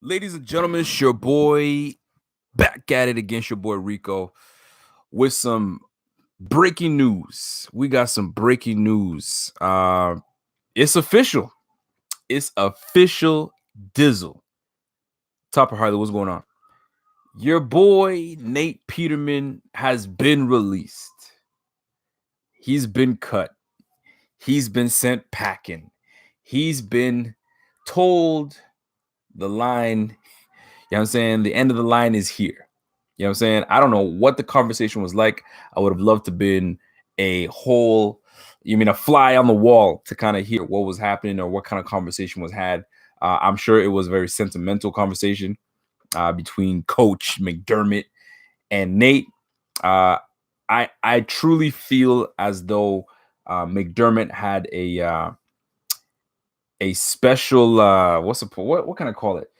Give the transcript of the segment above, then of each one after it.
Ladies and gentlemen, it's your boy back at it against your boy Rico with some breaking news. We got some breaking news. It's official. It's official Dizzle. Topper Harley, what's going on? Your boy Nate Peterman has been released. He's been cut. He's been sent packing. He's been told the line, you know what I'm saying? The end of the line is here. You know what I'm saying? I don't know what the conversation was like. I would have loved to been a fly on the wall to kind of hear what was happening or what kind of conversation was had. I'm sure it was a very sentimental conversation between Coach McDermott and Nate. I truly feel as though McDermott had a special what can I call it?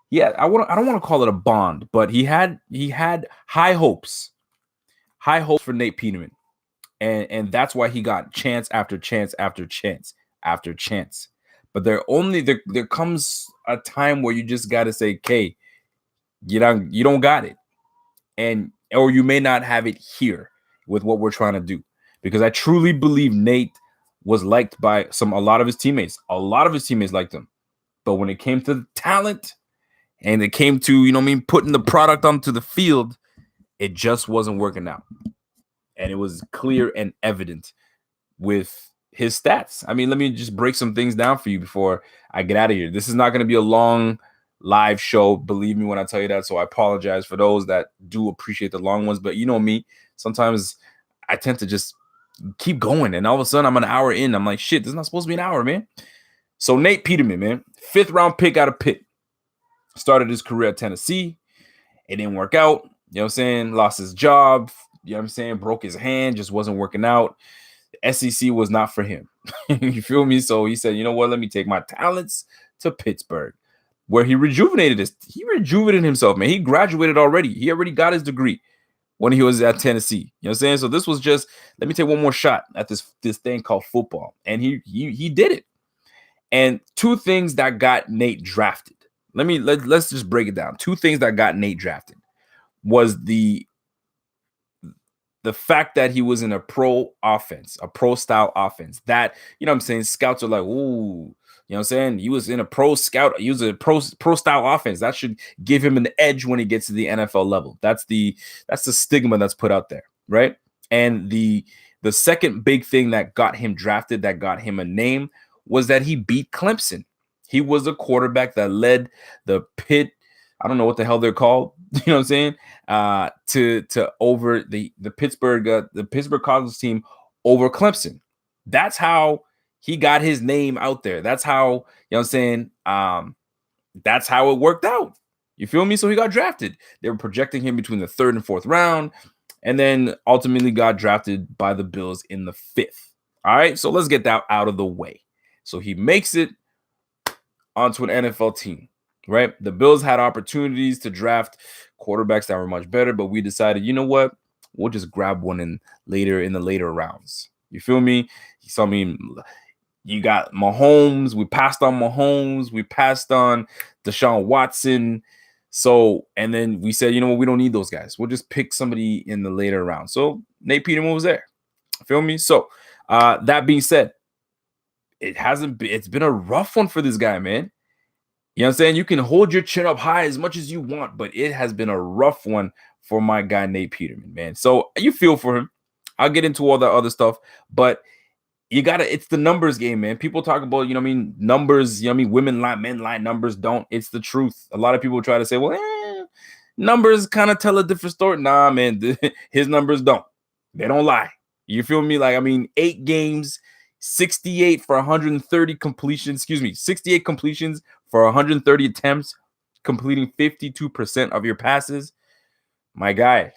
Yeah, I don't want to call it a bond, but he had high hopes for Nate Peterman, and that's why he got chance after chance after chance after chance. But there comes a time where you just got to say, "Okay, you don't got it," or you may not have it here with what we're trying to do. Because I truly believe Nate was liked by a lot of his teammates. A lot of his teammates liked him, but when it came to the talent, and it came to, putting the product onto the field, it just wasn't working out. And it was clear and evident with his stats. I mean, let me just break some things down for you before I get out of here. This is not going to be a long live show, believe me when I tell you that. So I apologize for those that do appreciate the long ones. But you know me, sometimes I tend to just keep going. And all of a sudden, I'm an hour in. I'm like, shit, this is not supposed to be an hour, man. So Nate Peterman, man, 5th round pick out of Pitt. Started his career at Tennessee. It didn't work out. You know what I'm saying? Lost his job. You know what I'm saying? Broke his hand. Just wasn't working out. The SEC was not for him. You feel me? So he said, you know what? Let me take my talents to Pittsburgh, where he rejuvenated himself, man. He graduated already. He already got his degree when he was at Tennessee. You know what I'm saying? So this was just, let me take one more shot at this thing called football. And he did it. And two things that got Nate drafted. Let's just break it down. Two things that got Nate drafted was the fact that he was in a pro offense, a pro style offense. That, you know what I'm saying, scouts are like, ooh, you know what I'm saying? He was in a pro style offense. That should give him an edge when he gets to the NFL level. That's the stigma that's put out there, right? And the second big thing that got him drafted, that got him a name, was that he beat Clemson. He was a quarterback that led the Pitt, I don't know what the hell they're called, you know what I'm saying, to over the Pittsburgh College team over Clemson. That's how he got his name out there. That's how, you know what I'm saying, that's how it worked out. You feel me? So he got drafted. They were projecting him between the 3rd and 4th round, and then ultimately got drafted by the Bills in the 5th. All right, so let's get that out of the way. So he makes it onto an NFL team, right? The Bills had opportunities to draft quarterbacks that were much better, but we decided, you know what? We'll just grab one in the later rounds. You feel me? So, I mean, you got Mahomes. We passed on Mahomes. We passed on Deshaun Watson. So, and then we said, you know what? We don't need those guys. We'll just pick somebody in the later round. So Nate Peterman was there. Feel me? So, that being said, it's been a rough one for this guy, man. You know what I'm saying? You can hold your chin up high as much as you want, but it has been a rough one for my guy, Nate Peterman, man. So you feel for him. I'll get into all that other stuff, but it's the numbers game, man. People talk about, you know what I mean, numbers, you know what I mean, women lie, men lie, numbers don't. It's the truth. A lot of people try to say, well, numbers kind of tell a different story. Nah, man, his numbers don't. They don't lie. You feel me? Like, I mean, 8 games, 68 for 130 completions, 68 completions for 130 attempts, completing 52% of your passes. My guy,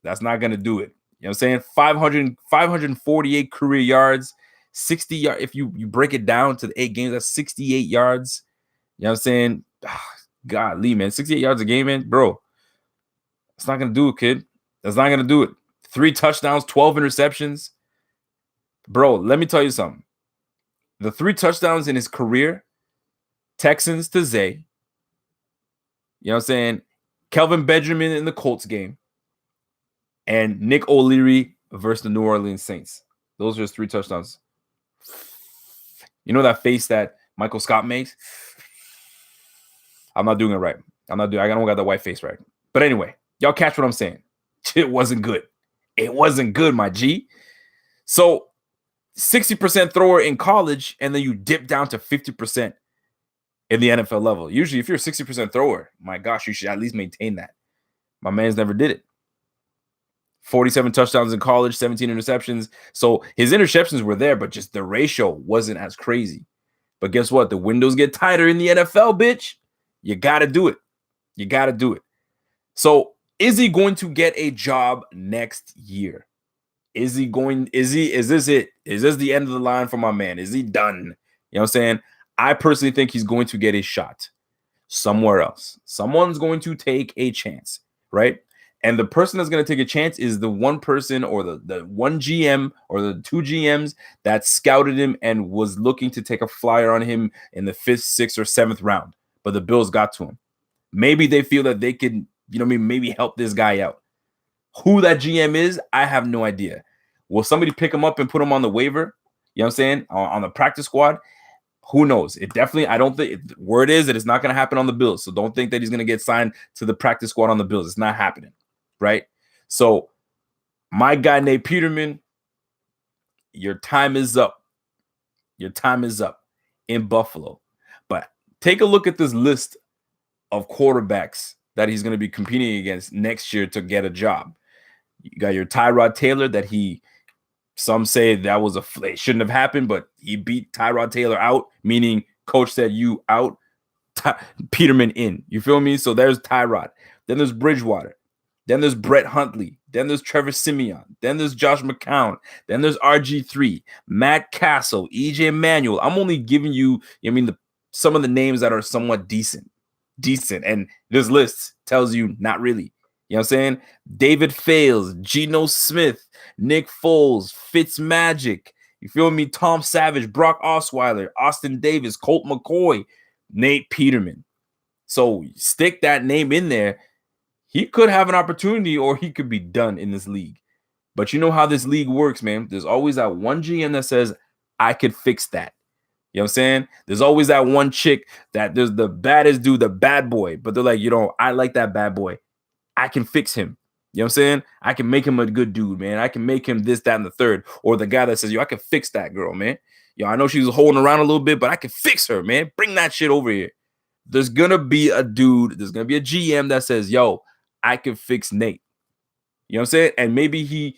that's not going to do it. You know what I'm saying? 548 career yards, 60 yards. If you break it down to the 8 games, that's 68 yards. You know what I'm saying? Golly, man, 68 yards a game, man, bro. That's not going to do it, kid. That's not going to do it. 3 touchdowns, 12 interceptions. Bro, let me tell you something. The 3 touchdowns in his career, Texans to Zay, You know what I'm saying? Kelvin Benjamin in the Colts game, and Nick O'Leary versus the New Orleans Saints. Those are his 3 touchdowns. You know that face that Michael Scott makes? I'm not doing it right. I don't got the white face right. But anyway, y'all catch what I'm saying. It wasn't good. It wasn't good, my G. So 60% thrower in college, and then you dip down to 50% in the NFL level. Usually, if you're a 60% thrower, my gosh, you should at least maintain that. My man's never did it. 47 touchdowns in college, 17 interceptions. So his interceptions were there, but just the ratio wasn't as crazy. But guess what? The windows get tighter in the NFL, bitch. You got to do it. You got to do it. So is he going to get a job next year? Is this it? Is this the end of the line for my man? Is he done? You know what I'm saying? I personally think he's going to get a shot somewhere else. Someone's going to take a chance, right? And the person that's going to take a chance is the one person or the one GM or the 2 GMs that scouted him and was looking to take a flyer on him in the 5th, 6th, or 7th round. But the Bills got to him. Maybe they feel that they could, maybe help this guy out. Who that GM is, I have no idea. Will somebody pick him up and put him on the waiver? You know what I'm saying? On the practice squad? Who knows? I don't think, word is that it's not going to happen on the Bills. So don't think that he's going to get signed to the practice squad on the Bills. It's not happening, right? So my guy, Nate Peterman, your time is up. Your time is up in Buffalo. But take a look at this list of quarterbacks that he's going to be competing against next year to get a job. You got your Tyrod Taylor that some say that was it shouldn't have happened, but he beat Tyrod Taylor out, meaning coach said you out, Peterman in. You feel me? So there's Tyrod. Then there's Bridgewater. Then there's Brett Huntley. Then there's Trevor Siemian. Then there's Josh McCown. Then there's RG3, Matt Castle, EJ Manuel. I'm only giving you, some of the names that are somewhat decent. And this list tells you not really. You know what I'm saying? David Fales, Geno Smith, Nick Foles, Fitzmagic. You feel me? Tom Savage, Brock Osweiler, Austin Davis, Colt McCoy, Nate Peterman. So stick that name in there. He could have an opportunity or he could be done in this league. But you know how this league works, man. There's always that one GM that says, I could fix that. You know what I'm saying? There's always that one chick that there's the baddest dude, the bad boy. But they're like, I like that bad boy. I can fix him. You know what I'm saying? I can make him a good dude, man. I can make him this, that, and the third. Or the guy that says, I can fix that girl, man. I know she's holding around a little bit, but I can fix her, man. Bring that shit over here. There's going to be a dude, there's going to be a GM that says, I can fix Nate. You know what I'm saying? And maybe he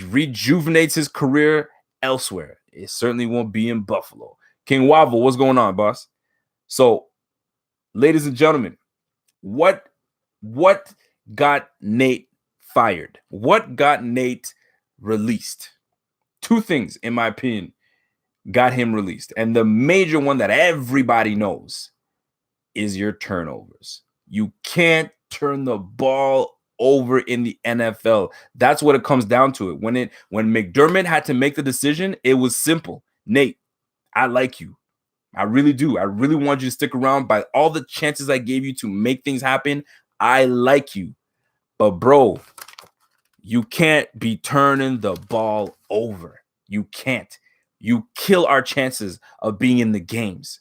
rejuvenates his career elsewhere. It certainly won't be in Buffalo. King Waffle, what's going on, boss? So, ladies and gentlemen, what got Nate fired? What got Nate released? 2 things, in my opinion, got him released. And the major one that everybody knows is your turnovers. You can't turn the ball over in the NFL. That's what it comes down to. When McDermott had to make the decision, it was simple. Nate, I like you. I really do. I really want you to stick around. By all the chances I gave you to make things happen, I like you. But bro, you can't be turning the ball over. You can't. You kill our chances of being in the games.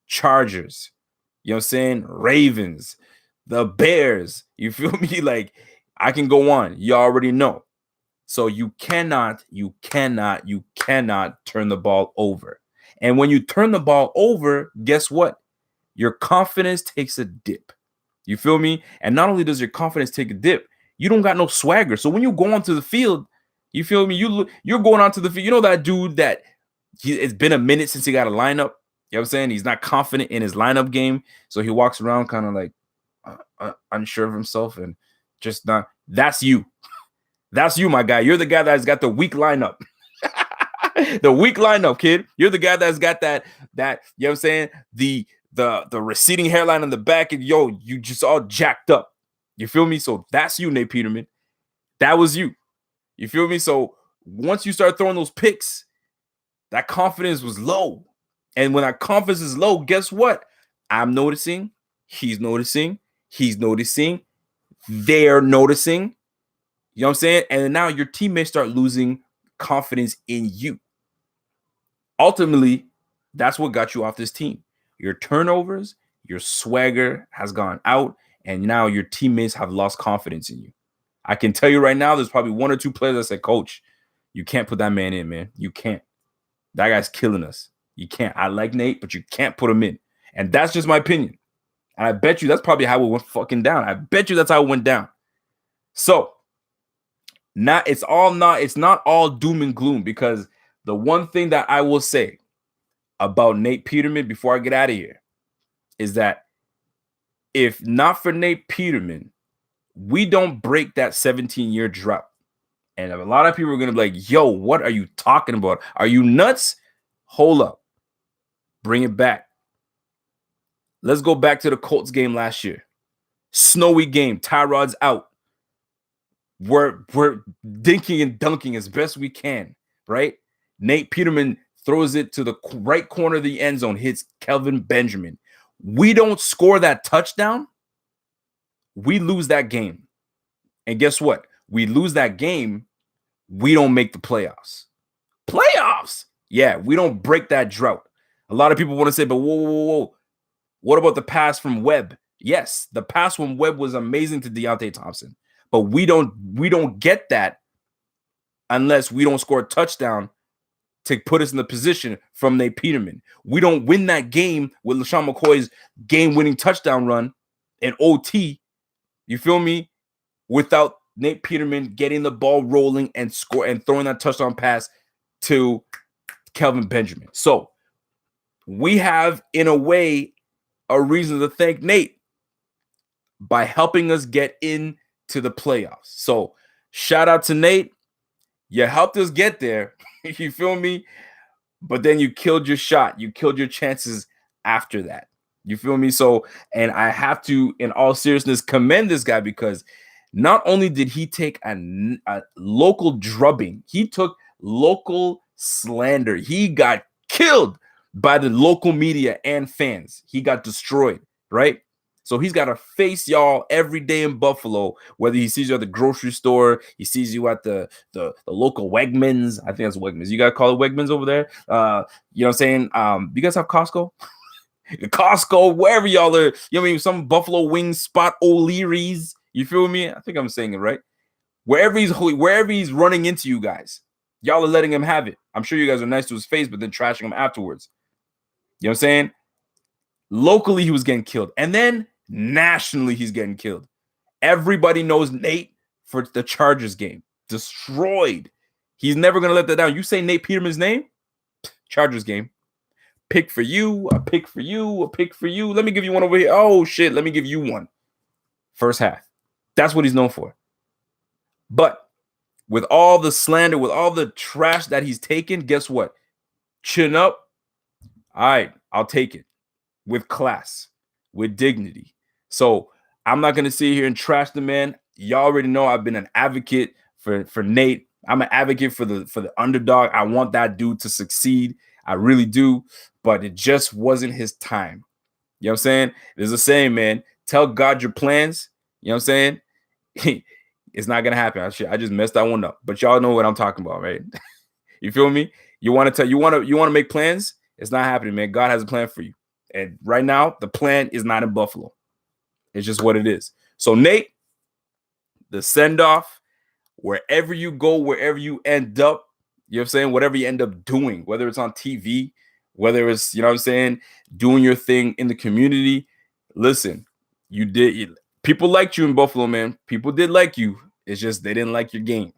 Chargers, you know what I'm saying? Ravens, the Bears. You feel me? Like, I can go on. You already know. So you cannot turn the ball over. And when you turn the ball over, guess what? Your confidence takes a dip. You feel me? And not only does your confidence take a dip, you don't got no swagger. So when you go onto the field, you feel me? You're going onto the field. You know that dude that it's been a minute since he got a lineup. You know what I'm saying? He's not confident in his lineup game. So he walks around kind of like unsure of himself and just not. That's you. That's you, my guy. You're the guy that's got the weak lineup. The weak lineup, kid. You're the guy that's got that, you know what I'm saying? The receding hairline on the back, and you just all jacked up. You feel me? So that's you, Nate Peterman. That was you. You feel me? So once you start throwing those picks, that confidence was low. And when that confidence is low, guess what? I'm noticing, he's noticing, He's noticing. They're noticing. You know what I'm saying? And now your teammates start losing confidence in you. Ultimately, that's what got you off this team. Your turnovers, your swagger has gone out, and now your teammates have lost confidence in you. I can tell you right now, there's probably one or two players that said, Coach, you can't put that man in, man. You can't. That guy's killing us. You can't. I like Nate, but you can't put him in. And that's just my opinion. And I bet you that's probably how it went fucking down. I bet you that's how it went down. So it's not all doom and gloom, because the one thing that I will say about Nate Peterman before I get out of here is that if not for Nate Peterman, we don't break that 17-year drought. And a lot of people are going to be like, yo, what are you talking about? Are you nuts? Hold up. Bring it back. Let's go back to the Colts game last year. Snowy game. Tyrod's out. We're dinking and dunking as best we can, right? Nate Peterman throws it to the right corner of the end zone, hits Kelvin Benjamin. We don't score that touchdown, we lose that game. And guess what? We lose that game, we don't make the playoffs. Playoffs? Yeah, we don't break that drought. A lot of people want to say, but whoa. What about the pass from Webb? Yes, the pass from Webb was amazing to Deontay Thompson. But we don't get that unless we don't score a touchdown to put us in the position from Nate Peterman. We don't win that game with LaShawn McCoy's game-winning touchdown run in OT, you feel me, without Nate Peterman getting the ball rolling and throwing that touchdown pass to Kelvin Benjamin. So we have, in a way, a reason to thank Nate by helping us get into the playoffs. So shout out to Nate. You helped us get there. You feel me? But then you killed your shot. You killed your chances after that. You feel me? So, and I have to, in all seriousness, commend this guy, because not only did he take a local drubbing, he took local slander. He got killed by the local media and fans. He got destroyed, right? So he's got to face y'all every day in Buffalo, whether he sees you at the grocery store, he sees you at the local Wegmans. I think that's Wegmans. You got to call it Wegmans over there. You know what I'm saying? You guys have Costco? Costco, wherever y'all are. You know what I mean? Some Buffalo Wings spot, O'Leary's. You feel me? I think I'm saying it right. Wherever he's running into you guys, y'all are letting him have it. I'm sure you guys are nice to his face, but then trashing him afterwards. You know what I'm saying? Locally, he was getting killed. And then nationally, he's getting killed. Everybody knows Nate for the Chargers game. Destroyed. He's never going to let that down. You say Nate Peterman's name? Chargers game. Pick for you, a pick for you, a pick for you. Let me give you one over here. Oh, shit. Let me give you one. First half. That's what he's known for. But with all the slander, with all the trash that he's taken, guess what? Chin up. All right, I'll take it. With class, with dignity. So I'm not going to sit here and trash the man. Y'all already know I've been an advocate for Nate. I'm an advocate for the underdog. I want that dude to succeed. I really do. But it just wasn't his time. You know what I'm saying? There's a saying, man. Tell God your plans. You know what I'm saying? It's not going to happen. I just messed that one up. But y'all know what I'm talking about, right? You feel me? You want to make plans? It's not happening, man. God has a plan for you. And right now, the plan is not in Buffalo. It's just what it is. So, Nate, the send-off, wherever you go, wherever you end up, you know what I'm saying? Whatever you end up doing, whether it's on TV, whether it's, you know what I'm saying, doing your thing in the community. Listen, people liked you in Buffalo, man. People did like you. It's just they didn't like your game.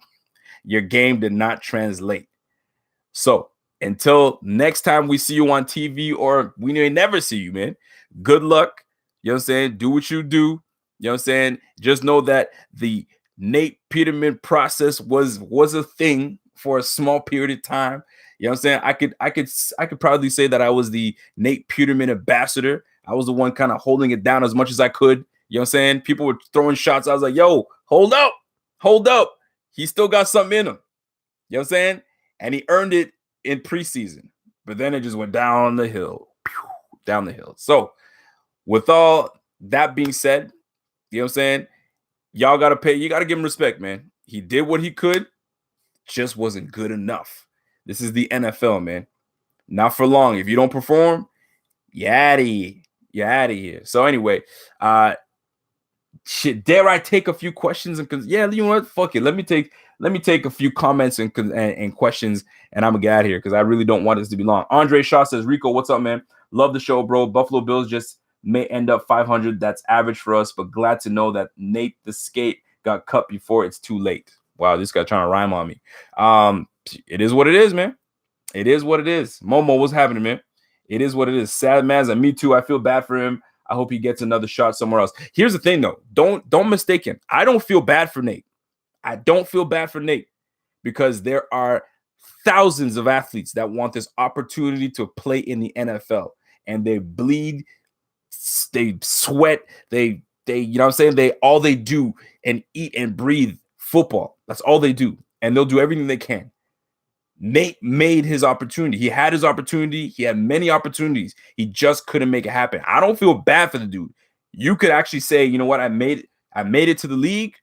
Your game did not translate. So, until next time we see you on TV, or we may never see you, man, good luck. You know what I'm saying? Do what you do. You know what I'm saying? Just know that the Nate Peterman process was a thing for a small period of time. You know what I'm saying? I could proudly say that I was the Nate Peterman ambassador. I was the one kind of holding it down as much as I could. You know what I'm saying? People were throwing shots. I was like, yo, hold up. He still got something in him. You know what I'm saying? And he earned it in preseason, but then it just went down the hill. So with all that being said, You know what I'm saying? Y'all got to pay. You got to give him respect, man. He did what he could, just wasn't good enough. This is the NFL, man. Not for long. If you don't perform, you're out of here. You're out of here. So anyway, shit, dare I take a few questions and yeah, you know what? Fuck it. Let me take a few comments and questions, and I'm gonna get out of here because I really don't want this to be long. Andre Shaw says, Rico, what's up, man? Love the show, bro. Buffalo Bills just may end up 500. That's average for us, but glad to know that Nate the Skate got cut before it's too late. Wow, this guy trying to rhyme on me. It is what it is, man. It is what it is. Momo, what's happening, man? It is what it is. Sad man's and me too. I feel bad for him. I hope he gets another shot somewhere else. Here's the thing, though. Don't mistake him. I don't feel bad for Nate. I don't feel bad for Nate because there are thousands of athletes that want this opportunity to play in the NFL, and they bleed, they sweat, they you know what I'm saying? They do and eat and breathe football. That's all they do, and they'll do everything they can. Nate made his opportunity. He had his opportunity. He had many opportunities. He just couldn't make it happen. I don't feel bad for the dude. You could actually say, you know what? I made it to the league.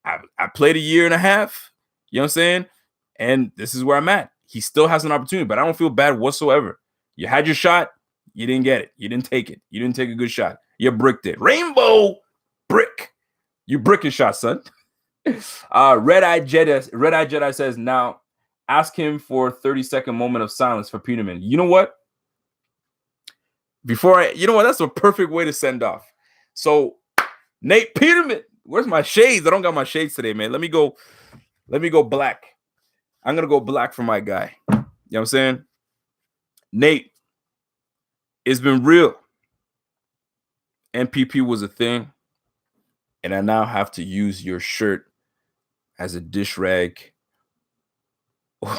I played a year and a half. You know what I'm saying? And this is where I'm at. He still has an opportunity, but I don't feel bad whatsoever. You had your shot. You didn't get it. You didn't take it. You didn't take a good shot. You bricked it. Rainbow brick. You brick your shot, son. Red Eye Jedi says, now ask him for a 30-second moment of silence for Peterman. You know what? You know what? That's a perfect way to send off. So, Nate Peterman, where's my shades? I don't got my shades today, man. Let me go black. I'm going to go black for my guy. You know what I'm saying? Nate, it's been real. NPP was a thing, and I now have to use your shirt as a dish rag,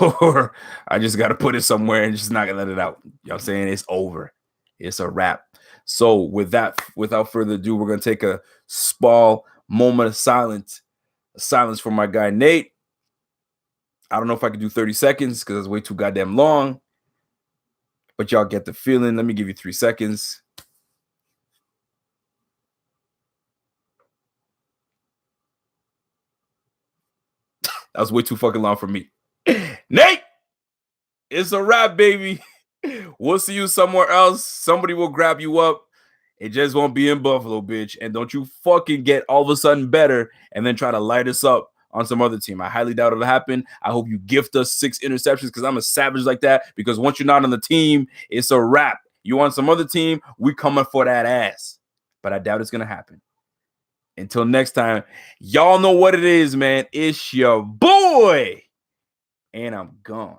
or I just got to put it somewhere and just not gonna let it out. You know what I'm saying? It's over. It's a wrap. So with that, without further ado, we're gonna take a small moment of silence for my guy Nate. I don't know if I could do 30 seconds because it's way too goddamn long, but y'all get the feeling. Let me give you 3 seconds. That was way too fucking long for me. Nate, it's a wrap, baby. We'll see you somewhere else. Somebody will grab you up. It just won't be in Buffalo, bitch. And don't you fucking get all of a sudden better and then try to light us up on some other team. I highly doubt it'll happen. I hope you gift us 6 interceptions because I'm a savage like that. Because once you're not on the team, it's a wrap. You on some other team, we coming for that ass. But I doubt it's going to happen. Until next time, y'all know what it is, man. It's your boy. And I'm gone.